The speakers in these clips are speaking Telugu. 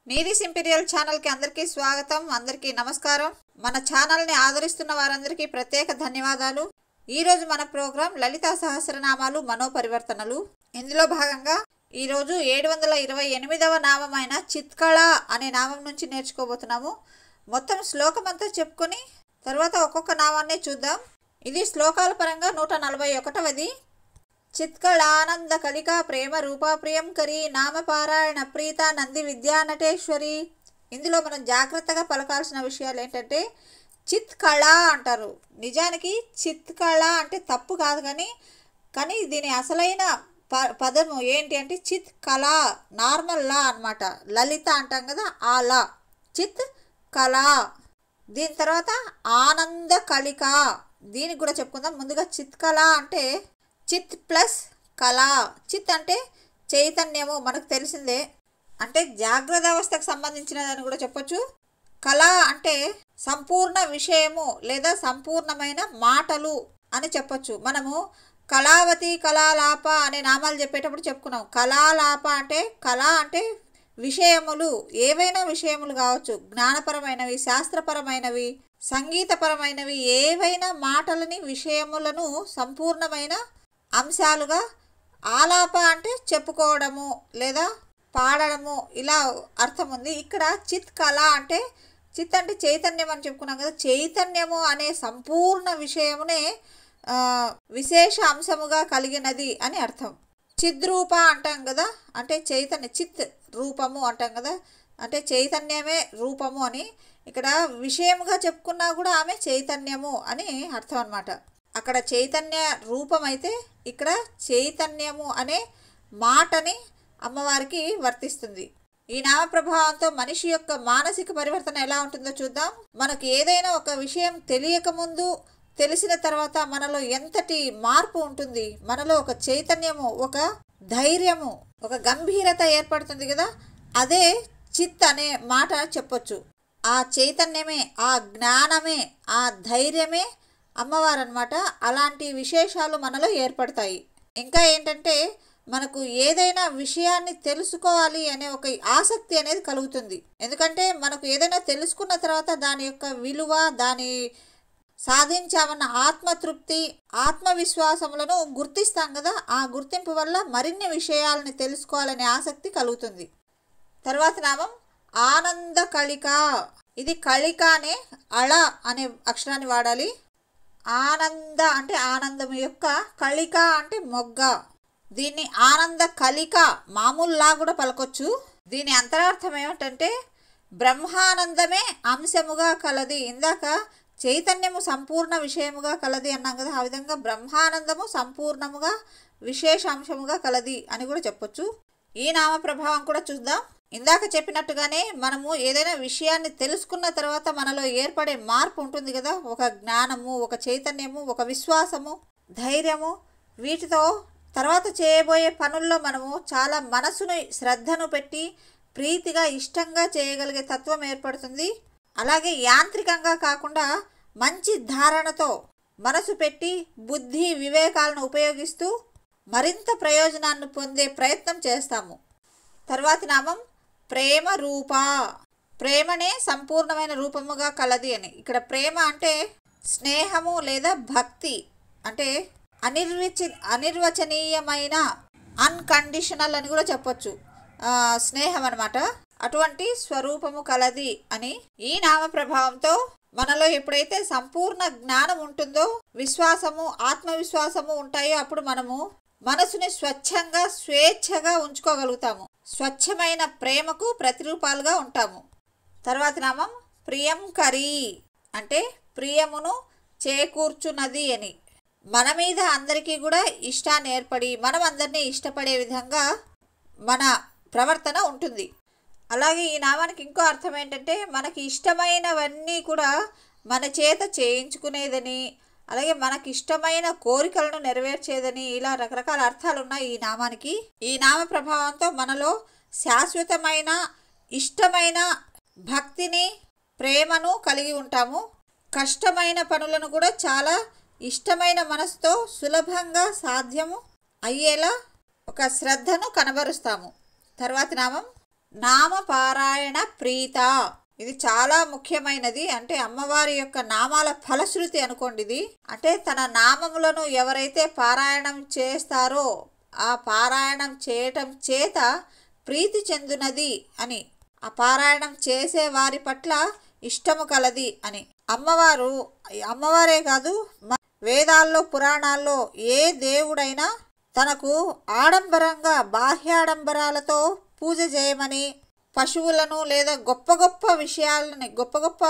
నీరీస్ ఇంపీరియల్ ఛానల్ కి అందరికీ స్వాగతం. అందరికీ నమస్కారం. మన ఛానల్ ని ఆదరిస్తున్న వారందరికీ ప్రత్యేక ధన్యవాదాలు. ఈ రోజు మన ప్రోగ్రాం లలితా సహస్రనామాలు మనోపరివర్తనలు. ఇందులో భాగంగా ఈ రోజు 728వ నామమైన చిత్కళ అనే నామం నుంచి నేర్చుకోబోతున్నాము. మొత్తం శ్లోకం అంతా చెప్పుకొని తర్వాత ఒక్కొక్క నామాన్ని చూద్దాం. ఇది శ్లోకాల పరంగా 141వది. చిత్కళానంద కలికా ప్రేమ రూపా ప్రియంకరి నామపారాయణ ప్రీత నంది విద్యా నటేశ్వరి. ఇందులో మనం జాగ్రత్తగా పలకాల్సిన విషయాలు ఏంటంటే చిత్కళ అంటారు. నిజానికి చిత్కళ అంటే తప్పు కాదు, కానీ దీని అసలైన పదము ఏంటి అంటే చిత్ కళ, నార్మల్ లా అన్నమాట. లలిత అంటాం కదా, ఆ లా చిత్ కళ. దీని తర్వాత ఆనంద కలిక, దీనికి కూడా చెప్పుకుందాం. ముందుగా చిత్కళ అంటే చిత్ ప్లస్ కళ. చిత్ అంటే చైతన్యము, మనకు తెలిసిందే, అంటే జాగ్రత్త అవస్థకు సంబంధించినదని కూడా చెప్పొచ్చు. కళ అంటే సంపూర్ణ విషయము లేదా సంపూర్ణమైన మాటలు అని చెప్పొచ్చు. మనము కళావతి కళాలాప అనే నామాలు చెప్పేటప్పుడు చెప్పుకున్నాం. కళాలాప అంటే కళ అంటే విషయములు, ఏవైనా విషయములు కావచ్చు, జ్ఞానపరమైనవి, శాస్త్రపరమైనవి, సంగీతపరమైనవి, ఏవైనా మాటలని విషయములను సంపూర్ణమైన అంశాలుగా. ఆలాప అంటే చెప్పుకోవడము లేదా పాడడము, ఇలా అర్థం ఉంది. ఇక్కడ చిత్ కళ అంటే చిత్ అంటే చైతన్యం అని చెప్పుకున్నాం కదా, చైతన్యము అనే సంపూర్ణ విషయమునే విశేష అంశముగా కలిగినది అని అర్థం. చిద్రూప అంటాం కదా, అంటే చైతన్య, చిత్ రూపము అంటాం కదా, అంటే చైతన్యమే రూపము అని. ఇక్కడ విషయముగా చెప్పుకున్నా కూడా ఆమె చైతన్యము అని అర్థం అన్నమాట. అక్కడ చైతన్య రూపం అయితే ఇక్కడ చైతన్యము అనే మాటని అమ్మవారికి వర్తిస్తుంది. ఈ నామ ప్రభావంతో మనిషి యొక్క మానసిక పరివర్తన ఎలా ఉంటుందో చూద్దాం. మనకు ఏదైనా ఒక విషయం తెలియకముందు, తెలిసిన తర్వాత మనలో ఎంతటి మార్పు ఉంటుంది. మనలో ఒక చైతన్యము, ఒక ధైర్యము, ఒక గంభీరత ఏర్పడుతుంది కదా, అదే చిత్ అనే మాట చెప్పొచ్చు. ఆ చైతన్యమే, ఆ జ్ఞానమే, ఆ ధైర్యమే అమ్మవారు అన్నమాట. అలాంటి విశేషాలు మనలో ఏర్పడతాయి. ఇంకా ఏంటంటే మనకు ఏదైనా విషయాన్ని తెలుసుకోవాలి అనే ఒక ఆసక్తి అనేది కలుగుతుంది. ఎందుకంటే మనకు ఏదైనా తెలుసుకున్న తర్వాత దాని యొక్క విలువ, దాని సాధించామన్న ఆత్మతృప్తి, ఆత్మవిశ్వాసములను గుర్తిస్తాం కదా, ఆ గుర్తింపు వల్ల మరిన్ని విషయాలని తెలుసుకోవాలనే ఆసక్తి కలుగుతుంది. తర్వాత నామం ఆనంద కలిక. ఇది కలిక అనే అళ అనే అక్షరాన్ని వాడాలి. ఆనంద అంటే ఆనందం యొక్క, కలిక అంటే మొగ్గ. దీన్ని ఆనంద కలిక మామూలులా కూడా పలకొచ్చు. దీని అంతరార్థం ఏమిటంటే బ్రహ్మానందమే అంశముగా కలది. ఇందాక చైతన్యము సంపూర్ణ విషయముగా కలది అన్నాం కదా, ఆ విధంగా బ్రహ్మానందము సంపూర్ణముగా విశేష అంశముగా కలది అని కూడా చెప్పొచ్చు. ఈ నామ ప్రభావం కూడా చూద్దాం. ఇందాక చెప్పినట్టుగానే మనము ఏదైనా విషయాన్ని తెలుసుకున్న తర్వాత మనలో ఏర్పడే మార్పు ఉంటుంది కదా, ఒక జ్ఞానము, ఒక చైతన్యము, ఒక విశ్వాసము, ధైర్యము. వీటితో తర్వాత చేయబోయే పనుల్లో మనము చాలా మనసును, శ్రద్ధను పెట్టి ప్రీతిగా, ఇష్టంగా చేయగలిగే తత్వం ఏర్పడుతుంది. అలాగే యాంత్రికంగా కాకుండా మంచి ధారణతో మనసు పెట్టి బుద్ధి, వివేకాలను ఉపయోగిస్తూ మరింత ప్రయోజనాన్ని పొందే ప్రయత్నం చేస్తాము. తర్వాతి నామం ప్రేమ రూప. ప్రేమనే సంపూర్ణమైన రూపముగా కలది అని. ఇక్కడ ప్రేమ అంటే స్నేహము లేదా భక్తి, అంటే అనిర్వచనీయమైన, అన్కండిషనల్ అని కూడా చెప్పొచ్చు, స్నేహం అన్నమాట. అటువంటి స్వరూపము కలది అని. ఈ నామ ప్రభావంతో మనలో ఎప్పుడైతే సంపూర్ణ జ్ఞానం ఉంటుందో, విశ్వాసము, ఆత్మవిశ్వాసము ఉంటాయో అప్పుడు మనము మనసుని స్వచ్ఛంగా, స్వేచ్ఛగా ఉంచుకోగలుగుతాము. స్వచ్ఛమైన ప్రేమకు ప్రతిరూపాలుగా ఉంటాము. తర్వాత నామం ప్రియంకరి, అంటే ప్రియమును చేకూర్చున్నది అని. మన మీద అందరికీ కూడా ఇష్టాన్ని ఏర్పడి మనం అందరినీ ఇష్టపడే విధంగా మన ప్రవర్తన ఉంటుంది. అలాగే ఈ నామానికి ఇంకో అర్థం ఏంటంటే మనకి ఇష్టమైనవన్నీ కూడా మన చేత చేయించుకునేదని, అలాగే మనకి ఇష్టమైన కోరికలను నెరవేర్చేదని, ఇలా రకరకాల అర్థాలు ఉన్నాయి ఈ నామానికి. ఈ నామ ప్రభావంతో మనలో శాశ్వతమైన, ఇష్టమైన భక్తిని, ప్రేమను కలిగి ఉంటాము. కష్టమైన పనులను కూడా చాలా ఇష్టమైన మనసుతో సులభంగా సాధ్యము అయ్యేలా ఒక శ్రద్ధను కనబరుస్తాము. తర్వాతి నామం నామపారాయణ ప్రీత. ఇది చాలా ముఖ్యమైనది. అంటే అమ్మవారి యొక్క నామాల ఫలశ్రుతి అనుకోండి ఇది. అంటే తన నామములను ఎవరైతే పారాయణం చేస్తారో ఆ పారాయణం చేయటం చేత ప్రీతి చెందునది అని, ఆ పారాయణం చేసే వారి పట్ల ఇష్టము కలది అని. అమ్మవారే కాదు, వేదాల్లో పురాణాల్లో ఏ దేవుడైనా తనకు ఆడంబరంగా బాహ్యాడంబరాలతో పూజ చేయమని, పశువులను లేదా గొప్ప గొప్ప విషయాలని, గొప్ప గొప్ప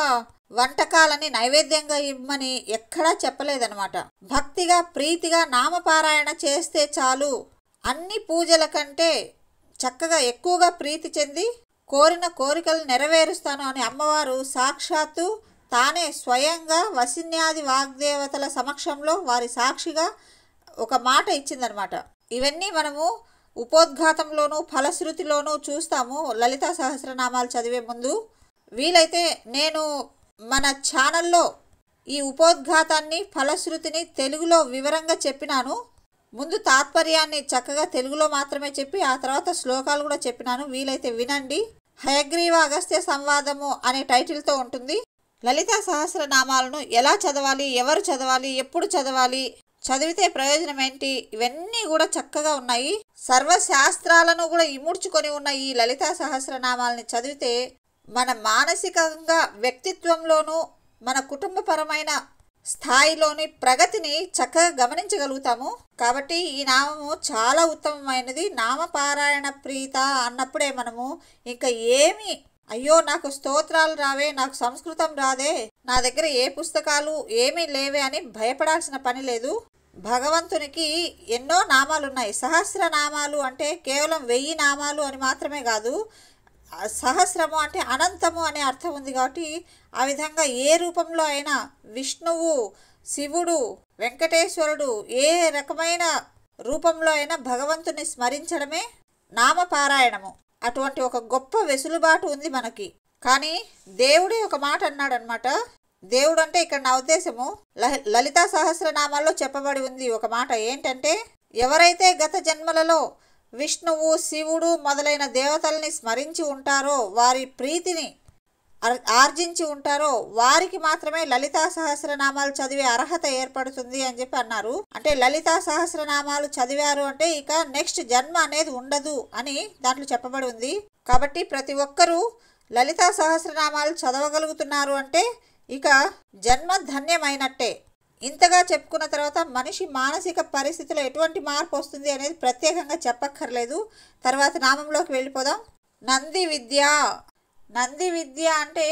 వంటకాలని నైవేద్యంగా ఇవ్వమని ఎక్కడా చెప్పలేదన్నమాట. భక్తిగా ప్రీతిగా నామపారాయణ చేస్తే చాలు, అన్ని పూజల కంటే చక్కగా ఎక్కువగా ప్రీతి చెంది కోరిన కోరికలు నెరవేరుస్తాను అని అమ్మవారు సాక్షాత్తు తానే స్వయంగా వసిన్యాది వాగ్దేవతల సమక్షంలో వారి సాక్షిగా ఒక మాట ఇచ్చిందనమాట. ఇవన్నీ మనము ఉపోద్ఘాతంలోనూ ఫలశ్రుతిలోనూ చూస్తాము లలితా సహస్రనామాలు చదివే ముందు. వీలైతే నేను మన ఛానల్లో ఈ ఉపోద్ఘాతాన్ని ఫలశ్రుతిని తెలుగులో వివరంగా చెప్పినాను. ముందు తాత్పర్యాన్ని చక్కగా తెలుగులో మాత్రమే చెప్పి ఆ తర్వాత శ్లోకాలు కూడా చెప్పినాను. వీలైతే వినండి. హయగ్రీవ అగస్త్య సంవాదము అనే టైటిల్తో ఉంటుంది. లలితా సహస్రనామాలను ఎలా చదవాలి, ఎవరు చదవాలి, ఎప్పుడు చదవాలి, చదివితే ప్రయోజనం ఏంటి, ఇవన్నీ కూడా చక్కగా ఉన్నాయి. సర్వశాస్త్రాలను కూడా ఇముడ్చుకొని ఉన్న ఈ లలితా సహస్రనామాలని చదివితే మన మానసికంగా వ్యక్తిత్వంలోనూ మన కుటుంబపరమైన స్థాయిలోని ప్రగతిని చక్కగా గమనించగలుగుతాము. కాబట్టి ఈ నామము చాలా ఉత్తమమైనది. నామపారాయణ ప్రీత అన్నప్పుడే మనము ఇంకా ఏమి అయ్యో నాకు స్తోత్రాలు రావే, నాకు సంస్కృతం రాదే, నా దగ్గర ఏ పుస్తకాలు ఏమీ లేవే అని భయపడాల్సిన పని లేదు. భగవంతునికి ఎన్నో నామాలు ఉన్నాయి. సహస్రనామాలు అంటే కేవలం 1000 నామాలు అని మాత్రమే కాదు, సహస్రము అంటే అనంతము అనే అర్థం ఉంది. కాబట్టి ఆ విధంగా ఏ రూపంలో అయినా విష్ణువు, శివుడు, వెంకటేశ్వరుడు ఏ రకమైన రూపంలో అయినా భగవంతుని స్మరించడమే నామపారాయణము. అటువంటి ఒక గొప్ప వెసులుబాటు ఉంది మనకి. కానీ దేవుడే ఒక మాట అన్నాడనమాట. దేవుడు అంటే ఇక్కడ నా ఉద్దేశము లలితా సహస్రనామాల్లో చెప్పబడి ఉంది ఒక మాట. ఏంటంటే ఎవరైతే గత జన్మలలో విష్ణువు, శివుడు మొదలైన దేవతల్ని స్మరించి ఉంటారో, వారి ప్రీతిని ఆర్జించి ఉంటారో వారికి మాత్రమే లలితా సహస్రనామాలు చదివే అర్హత ఏర్పడుతుంది అని చెప్పి అన్నారు. అంటే లలితా సహస్రనామాలు చదివారు అంటే ఇక నెక్స్ట్ జన్మ అనేది ఉండదు అని దాంట్లో చెప్పబడి ఉంది. కాబట్టి ప్రతి ఒక్కరూ లలితా సహస్రనామాలు చదవగలుగుతున్నారు అంటే ఇక జన్మ ధన్యమైనట్టే. ఇంతగా చెప్పుకున్న తర్వాత మనిషి మానసిక పరిస్థితిలో ఎటువంటి మార్పు వస్తుంది అనేది ప్రత్యేకంగా చెప్పక్కర్లేదు. తర్వాత నామంలోకి వెళ్ళిపోదాం. నంది విద్య. నంది విద్య అంటే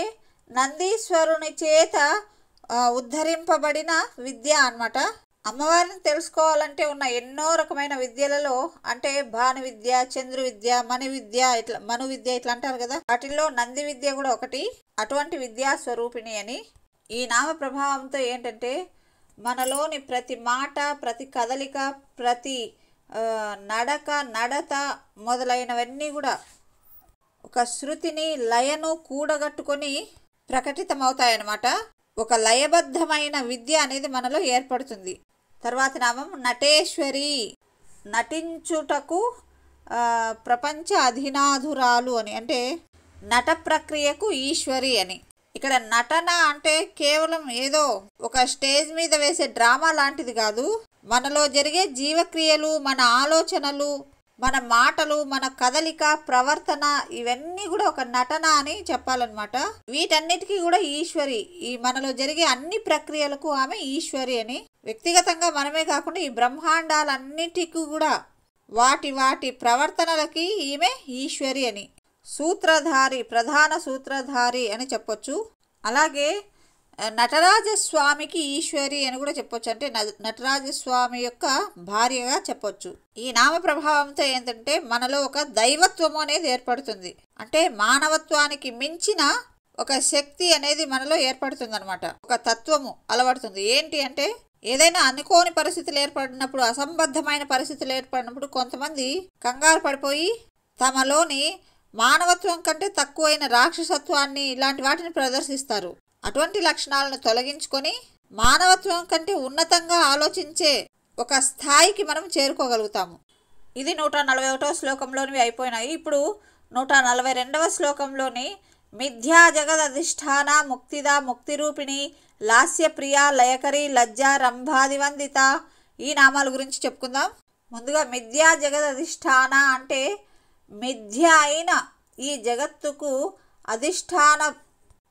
నందీశ్వరుని చేత ఉద్ధరింపబడిన విద్య అన్నమాట. అమ్మవారిని తెలుసుకోవాలంటే ఉన్న ఎన్నో రకమైన విద్యలలో అంటే భాను విద్య, చంద్రు విద్య, మణి విద్య, ఇట్లా మను విద్య ఇట్లా అంటారు కదా, వాటిల్లో నంది విద్య కూడా ఒకటి. అటువంటి విద్యా స్వరూపిణి అని. ఈ నామ ప్రభావంతో ఏంటంటే మనలోని ప్రతి మాట, ప్రతి కదలిక, ప్రతి నడత మొదలైనవన్నీ కూడా ఒక శృతిని, లయను కూడగట్టుకొని ప్రకటితమవుతాయన్నమాట. ఒక లయబద్ధమైన విద్య అనేది మనలో ఏర్పడుతుంది. తర్వాత నామం నటేశ్వరి. నటించుటకు ప్రపంచ అధినాధురాలు అని, అంటే నట ప్రక్రియకు ఈశ్వరి అని. ఇక్కడ నటన అంటే కేవలం ఏదో ఒక స్టేజ్ మీద వేసే డ్రామా లాంటిది కాదు. మనలో జరిగే జీవక్రియలు, మన ఆలోచనలు, మన మాటలు, మన కదలిక, ప్రవర్తన ఇవన్నీ కూడా ఒక నటన అని చెప్పాలన్నమాట. వీటన్నిటికీ కూడా ఈశ్వరి. ఈ మనలో జరిగే అన్ని ప్రక్రియలకు ఆమె ఈశ్వరి అని. వ్యక్తిగతంగా మనమే కాకుండా ఈ బ్రహ్మాండాలన్నిటికీ కూడా వాటి వాటి ప్రవర్తనలకి ఈమె ఈశ్వరి అని. సూత్రధారి, ప్రధాన సూత్రధారి అని చెప్పొచ్చు. అలాగే నటరాజస్వామికి ఈశ్వరి అని కూడా చెప్పొచ్చు. అంటే నటరాజస్వామి యొక్క భార్యగా చెప్పొచ్చు. ఈ నామ ప్రభావంతో ఏంటంటే మనలో ఒక దైవత్వము అనేది ఏర్పడుతుంది. అంటే మానవత్వానికి మించిన ఒక శక్తి అనేది మనలో ఏర్పడుతుంది అనమాట. ఒక తత్వము అలవడుతుంది. ఏంటి అంటే ఏదైనా అనుకోని పరిస్థితులు ఏర్పడినప్పుడు, అసంబద్ధమైన పరిస్థితులు ఏర్పడినప్పుడు కొంతమంది కంగారు పడిపోయి తమలోని మానవత్వం కంటే తక్కువైన రాక్షసత్వాన్ని ఇలాంటి వాటిని ప్రదర్శిస్తారు. అటువంటి లక్షణాలను తొలగించుకొని మానవత్వం కంటే ఉన్నతంగా ఆలోచించే ఒక స్థాయికి మనం చేరుకోగలుగుతాము. ఇది 141వ శ్లోకంలోనివి అయిపోయినాయి. ఇప్పుడు 142వ శ్లోకంలోని మిథ్యా జగదధిష్టాన ముక్తిద ముక్తిరూపిణి లాస్యప్రియ లయకరి లజ్జ రంభాదివందిత ఈ నామాల గురించి చెప్పుకుందాం. ముందుగా మిథ్యా జగదధిష్టాన అంటే మిథ్య అయిన ఈ జగత్తుకు అధిష్టాన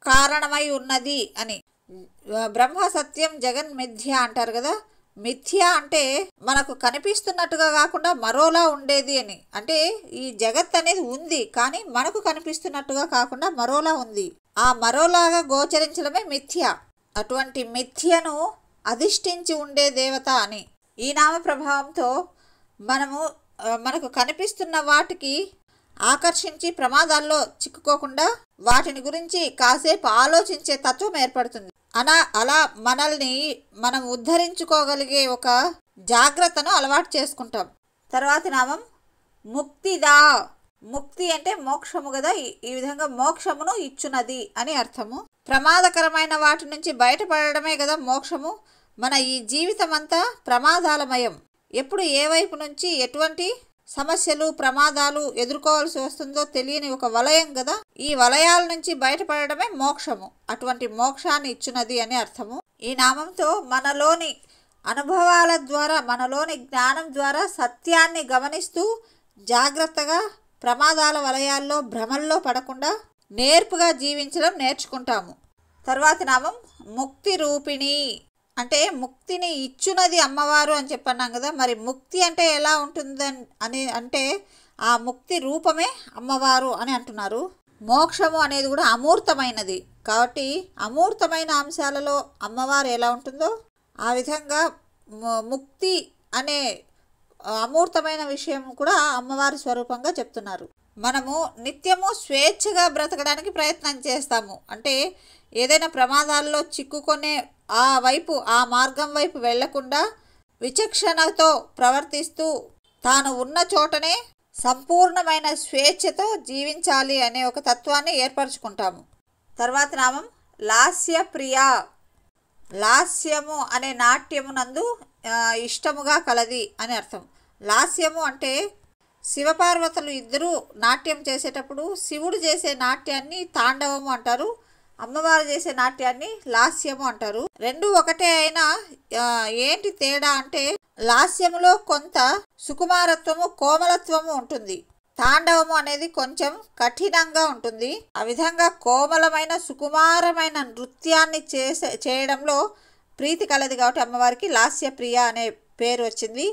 కారణమై ఉన్నది అని. బ్రహ్మ సత్యం జగన్ మిథ్య అంటారు కదా. మిథ్య అంటే మనకు కనిపిస్తున్నట్టుగా కాకుండా మరోలా ఉండేది అని. అంటే ఈ జగత్ అనేది ఉంది కానీ మనకు కనిపిస్తున్నట్టుగా కాకుండా మరోలా ఉంది. ఆ మరోలాగా గోచరించడమే మిథ్య. అటువంటి మిథ్యను అధిష్ఠించి ఉండే దేవత అని. ఈ నామ ప్రభావంతో మనకు కనిపిస్తున్న వాటికి ఆకర్షించి ప్రమాదాల్లో చిక్కుకోకుండా వాటిని గురించి కాసేపు ఆలోచించే తత్వం ఏర్పడుతుంది. అలా మనల్ని మనం ఉద్ధరించుకోగలిగే ఒక జాగ్రత్తను అలవాటు చేసుకుంటాం. తర్వాతి నామం ముక్తిదా. ముక్తి అంటే మోక్షము కదా. ఈ విధంగా మోక్షమును ఇచ్చునది అని అర్థము. ప్రమాదకరమైన వాటి నుంచి బయటపడడమే కదా మోక్షము. మన ఈ జీవితం అంతా ప్రమాదాలమయం. ఎప్పుడు ఏ వైపు నుంచి ఎటువంటి సమస్యలు ప్రమాదాలు ఎదుర్కోవాల్సి వస్తుందో తెలియని ఒక వలయం కదా. ఈ వలయాల నుంచి బయటపడడమే మోక్షము. అటువంటి మోక్షాన్ని ఇచ్చునది అని అర్థము. ఈ నామంతో మనలోని అనుభవాల ద్వారా మనలోని జ్ఞానం ద్వారా సత్యాన్ని గమనిస్తూ జాగ్రత్తగా ప్రమాదాల వలయాల్లో భ్రమల్లో పడకుండా నేర్పుగా జీవించడం నేర్చుకుంటాము. తర్వాతి నామం ముక్తి రూపిణి అంటే ముక్తిని ఇచ్చునది అమ్మవారు అని చెప్పన్నాం కదా. మరి ముక్తి అంటే ఎలా ఉంటుందని అంటే ఆ ముక్తి రూపమే అమ్మవారు అని అంటున్నారు. మోక్షము అనేది కూడా అమూర్తమైనది కాబట్టి అమూర్తమైన అంశాలలో అమ్మవారు ఎలా ఉంటుందో ఆ విధంగా ముక్తి అనే అమూర్తమైన విషయం కూడా అమ్మవారి స్వరూపంగా చెప్తున్నారు. మనము నిత్యము స్వేచ్ఛగా బ్రతకడానికి ప్రయత్నం చేస్తాము. అంటే ఏదైనా ప్రమాదాల్లో చిక్కుకొనే ఆ మార్గం వైపు వెళ్లకుండా విచక్షణతో ప్రవర్తిస్తూ తాను ఉన్న చోటనే సంపూర్ణమైన స్వేచ్ఛతో జీవించాలి అనే ఒక తత్వాన్ని ఏర్పరచుకుంటాము. తర్వాత నామం లాస్యప్రియ. లాస్యము అనే నాట్యమునందు ఇష్టముగా కలది అని అర్థం. లాస్యము అంటే శివపార్వతులు ఇద్దరూ నాట్యం చేసేటప్పుడు శివుడు చేసే నాట్యాన్ని తాండవము అంటారు, అమ్మవారు చేసే నాట్యాన్ని లాస్యము అంటారు. రెండు ఒకటే అయినా ఏంటి తేడా అంటే లాస్యములో కొంత సుకుమారత్వము కోమలత్వము ఉంటుంది. తాండవము అనేది కొంచెం కఠినంగా ఉంటుంది. ఆ విధంగా కోమలమైన సుకుమారమైన నృత్యాన్ని చేయడంలో ప్రీతి కలది కాబట్టి అమ్మవారికి లాస్యప్రియ అనే పేరు వచ్చింది.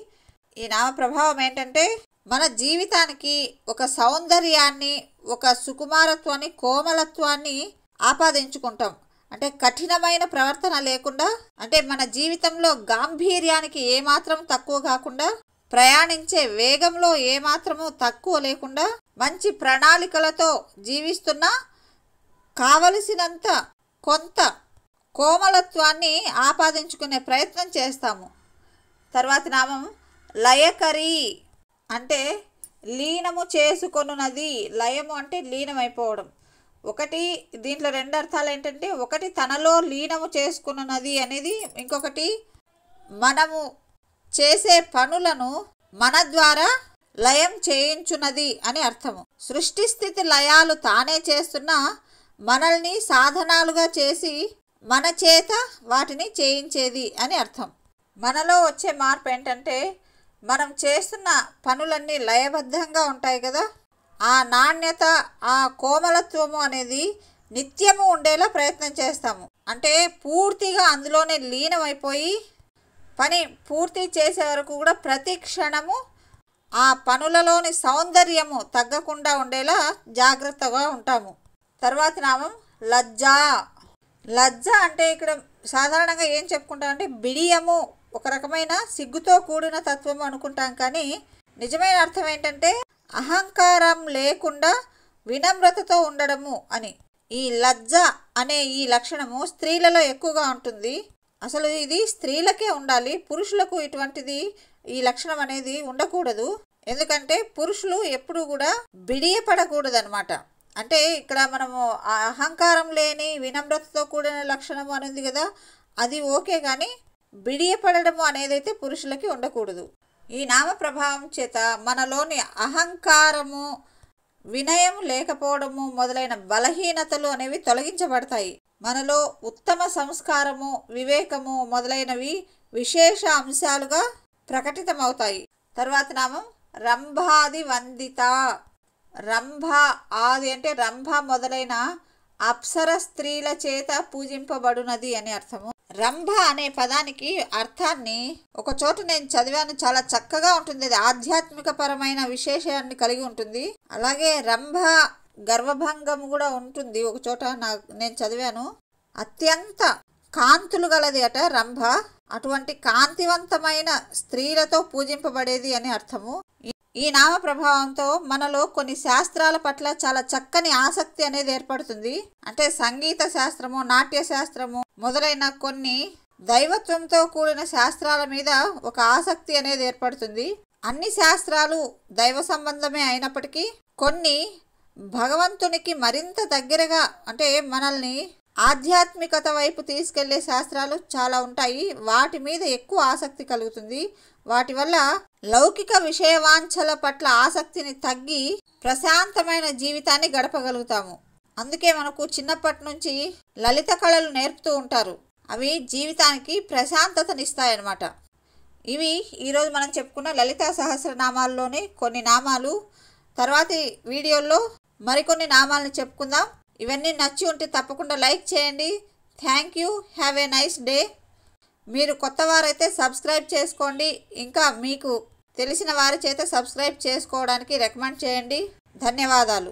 ఈ నామ ప్రభావం ఏంటంటే మన జీవితానికి ఒక సౌందర్యాన్ని, ఒక సుకుమారత్వాన్ని, కోమలత్వాన్ని ఆపాదించుకుంటాం. అంటే కఠినమైన ప్రవర్తన లేకుండా, అంటే మన జీవితంలో గాంభీర్యానికి ఏమాత్రం తక్కువ కాకుండా, ప్రయాణించే వేగంలో ఏమాత్రము తక్కువ లేకుండా మంచి ప్రణాళికలతో జీవిస్తున్నా కావలసినంత కొంత కోమలత్వాన్ని ఆపాదించుకునే ప్రయత్నం చేస్తాము. తర్వాతి నామం లయకరి అంటే లీనము చేసుకొనున్నది. లయము అంటే లీనమైపోవడం. దీంట్లో రెండు అర్థాలు ఏంటంటే, ఒకటి తనలో లీనము చేసుకున్నది అనేది, ఇంకొకటి మనము చేసే పనులను మన ద్వారా లయం చేయించున్నది అని అర్థము. సృష్టి స్థితి లయాలు తానే చేస్తున్నా మనల్ని సాధనాలుగా చేసి మన చేత వాటిని చేయించేది అని అర్థం. మనలో వచ్చే మార్పు ఏంటంటే మనం చేస్తున్న పనులన్నీ లయబద్ధంగా ఉంటాయి కదా. ఆ నాణ్యత, ఆ కోమలత్వము అనేది నిత్యము ఉండేలా ప్రయత్నం చేస్తాము. అంటే పూర్తిగా అందులోనే లీనమైపోయి పని పూర్తి చేసే వరకు కూడా ప్రతి క్షణము ఆ పనులలోని సౌందర్యము తగ్గకుండా ఉండేలా జాగ్రత్తగా ఉంటాము. తర్వాత నామం లజ్జ. లజ్జ అంటే ఇక్కడ సాధారణంగా ఏం చెప్పుకుంటామంటే బిడియము, ఒక రకమైన సిగ్గుతో కూడిన తత్వము అనుకుంటాం. కానీ నిజమైన అర్థం ఏంటంటే అహంకారం లేకుండా వినమ్రతతో ఉండడము అని. ఈ లజ్జ అనే ఈ లక్షణము స్త్రీలలో ఎక్కువగా ఉంటుంది. అసలు ఇది స్త్రీలకే ఉండాలి, పురుషులకు ఇటువంటిది ఈ లక్షణం అనేది ఉండకూడదు. ఎందుకంటే పురుషులు ఎప్పుడు కూడా బిడియపడకూడదు అనమాట. అంటే ఇక్కడ మనము అహంకారం లేని వినమ్రతతో కూడిన లక్షణము అనేది కదా, అది ఓకే. కానీ బిడియపడము అనేదైతే పురుషులకి ఉండకూడదు. ఈ నామ ప్రభావం చేత మనలోని అహంకారము వినయం లేకపోవడము మొదలైన బలహీనతలు అనేవి తొలగించబడతాయి. మనలో ఉత్తమ సంస్కారము, వివేకము మొదలైనవి విశేష అంశాలుగా ప్రకటితమవుతాయి. తర్వాత నామం రంభాది వందిత. రంభ ఆది అంటే రంభ మొదలైన అప్సర స్త్రీల చేత పూజింపబడునది అని అర్థము. రంభ అనే పదానికి అర్థాన్ని ఒక చోట నేను చదివాను, చాలా చక్కగా ఉంటుంది. అది ఆధ్యాత్మిక పరమైన విశేషాన్ని కలిగి ఉంటుంది. అలాగే రంభ గర్వభంగం కూడా ఉంటుంది. ఒక చోట నేను చదివాను. అత్యంత కాంతులు గలది అట రంభ. అటువంటి కాంతివంతమైన స్త్రీలతో పూజింపబడేది అని అర్థము. ఈ నామ ప్రభావంతో మనలో కొన్ని శాస్త్రాల పట్ల చాలా చక్కని ఆసక్తి అనేది ఏర్పడుతుంది. అంటే సంగీత శాస్త్రము, నాట్య శాస్త్రము మొదలైన కొన్ని దైవత్వంతో కూడిన శాస్త్రాల మీద ఒక ఆసక్తి అనేది ఏర్పడుతుంది. అన్ని శాస్త్రాలు దైవ సంబంధమే అయినప్పటికీ కొన్ని భగవంతునికి మరింత దగ్గరగా, అంటే మనల్ని ఆధ్యాత్మికత వైపు తీసుకెళ్లే శాస్త్రాలు చాలా ఉంటాయి. వాటి మీద ఎక్కువ ఆసక్తి కలుగుతుంది. వాటి వల్ల లౌకిక విషయవాంఛల పట్ల ఆసక్తిని తగ్గి ప్రశాంతమైన జీవితాన్ని గడపగలుగుతాము. అందుకే మనకు చిన్నప్పటి నుంచి లలిత కళలు నేర్పుతూ ఉంటారు. అవి జీవితానికి ప్రశాంతతనిస్తాయన్నమాట. ఇవి ఈరోజు మనం చెప్పుకున్న లలితా సహస్రనామాల్లోనే కొన్ని నామాలు. తర్వాతి వీడియోల్లో మరికొన్ని నామాలను చెప్పుకుందాం. ఇవన్నీ నచ్చి ఉంటే తప్పకుండా లైక్ చేయండి. Thank you. Have a nice day. మీరు కొత్త వారైతే సబ్స్క్రైబ్ చేసుకోండి. ఇంకా మీకు తెలిసిన వారి చేత సబ్స్క్రైబ్ చేసుకోవడానికి రికమెండ్ చేయండి. ధన్యవాదాలు.